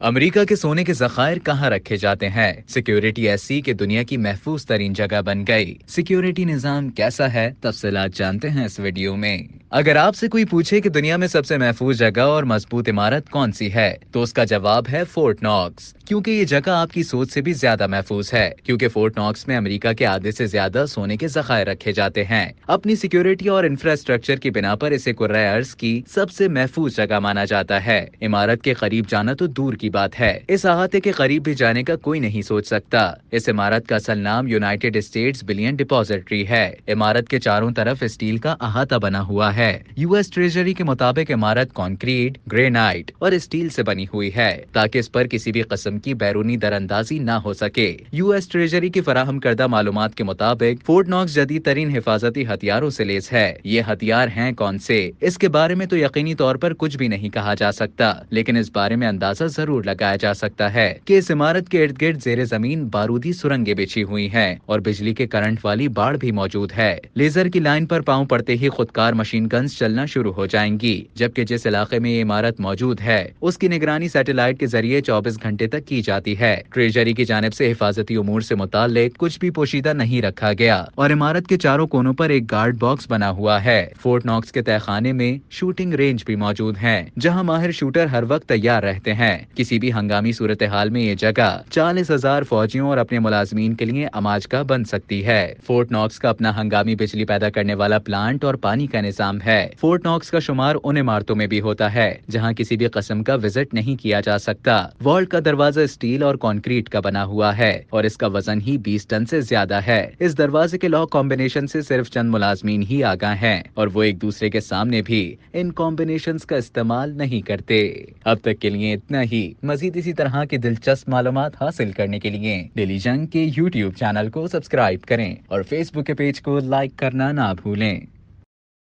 امریکہ کے سونے کے ذخائر کہاں رکھے جاتے ہیں؟ سیکیورٹی ایسی کہ دنیا کی محفوظ ترین جگہ بن گئی۔ سیکیورٹی نظام کیسا ہے؟ تفصیلات جانتے ہیں اس ویڈیو میں۔ اگر آپ سے کوئی پوچھے کہ دنیا میں سب سے محفوظ جگہ اور مضبوط عمارت کون سی ہے تو اس کا جواب ہے فورٹ ناکس، کیونکہ یہ جگہ آپ کی سوچ سے بھی زیادہ محفوظ ہے، کیونکہ فورٹ ناکس میں امریکہ کے آدھے سے زیادہ سونے کے ذخائر رکھے جاتے ہیں۔ اپنی سیکیورٹی اور انفراسٹرکچر کی بنا پر اسے کرۂ ارض کی سب سے محفوظ جگہ مانا جاتا ہے۔ عمارت کے قریب جانا تو دور کی بات ہے، اس احاطے کے قریب بھی جانے کا کوئی نہیں سوچ سکتا۔ اس عمارت کا اصل نام یونائیٹڈ اسٹیٹس بلین ڈپوزٹری ہے۔ عمارت کے چاروں طرف اسٹیل کا احاطہ بنا ہوا ہے۔ یو ایس ٹریجری کے مطابق عمارت کانکریٹ، گرینائٹ اور اسٹیل سے بنی ہوئی ہے تاکہ اس پر کسی بھی قسم کی بیرونی دراندازی نہ ہو سکے۔ یو ایس ٹریجری کی فراہم کردہ معلومات کے مطابق فورٹ ناکس جدید ترین حفاظتی ہتھیاروں سے لیس ہے۔ یہ ہتھیار ہیں کون سے؟ اس کے بارے میں تو یقینی طور پر کچھ بھی نہیں کہا جا سکتا، لیکن اس بارے میں اندازہ ضرور لگایا جا سکتا ہے کہ اس عمارت کے ارد گرد زیر زمین بارودی سرنگیں بچھی ہوئی ہیں اور بجلی کے کرنٹ والی باڑ بھی موجود ہے۔ لیزر کی لائن پر پاؤں پڑتے ہی خودکار مشین گنز چلنا شروع ہو جائیں گی، جبکہ جس علاقے میں یہ عمارت موجود ہے اس کی نگرانی سیٹلائٹ کے ذریعے 24 گھنٹے تک کی جاتی ہے۔ ٹریجری کی جانب سے حفاظتی امور سے متعلق کچھ بھی پوشیدہ نہیں رکھا گیا اور عمارت کے چاروں کونوں پر ایک گارڈ باکس بنا ہوا ہے۔ فورٹ ناکس کے تہہ خانے میں شوٹنگ رینج بھی موجود ہیں، جہاں ماہر شوٹر ہر وقت تیار رہتے ہیں۔ کسی بھی ہنگامی صورتحال میں یہ جگہ 40,000 فوجیوں اور اپنے ملازمین کے لیے اماج کا بن سکتی ہے۔ فورٹ ناکس کا اپنا ہنگامی بجلی پیدا کرنے والا پلانٹ اور پانی کا نظام ہے۔ فورٹ ناکس کا شمار ان عمارتوں میں بھی ہوتا ہے جہاں کسی بھی قسم کا وزٹ نہیں کیا جا سکتا۔ والٹ کا دروازہ اسٹیل اور کنکریٹ کا بنا ہوا ہے اور اس کا وزن ہی 20 ٹن سے زیادہ ہے۔ اس دروازے کے لاک کمبینیشن سے صرف چند ملازمین ہی آگاہ ہیں اور وہ ایک دوسرے کے سامنے بھی ان کمبینیشنز کا استعمال نہیں کرتے۔ اب تک کے لیے اتنا ہی۔ مزید اسی طرح کی دلچسپ معلومات حاصل کرنے کے لیے ڈیلی جنگ کے یوٹیوب چینل کو سبسکرائب کریں اور فیس بک کے پیج کو لائک کرنا نہ بھولیں۔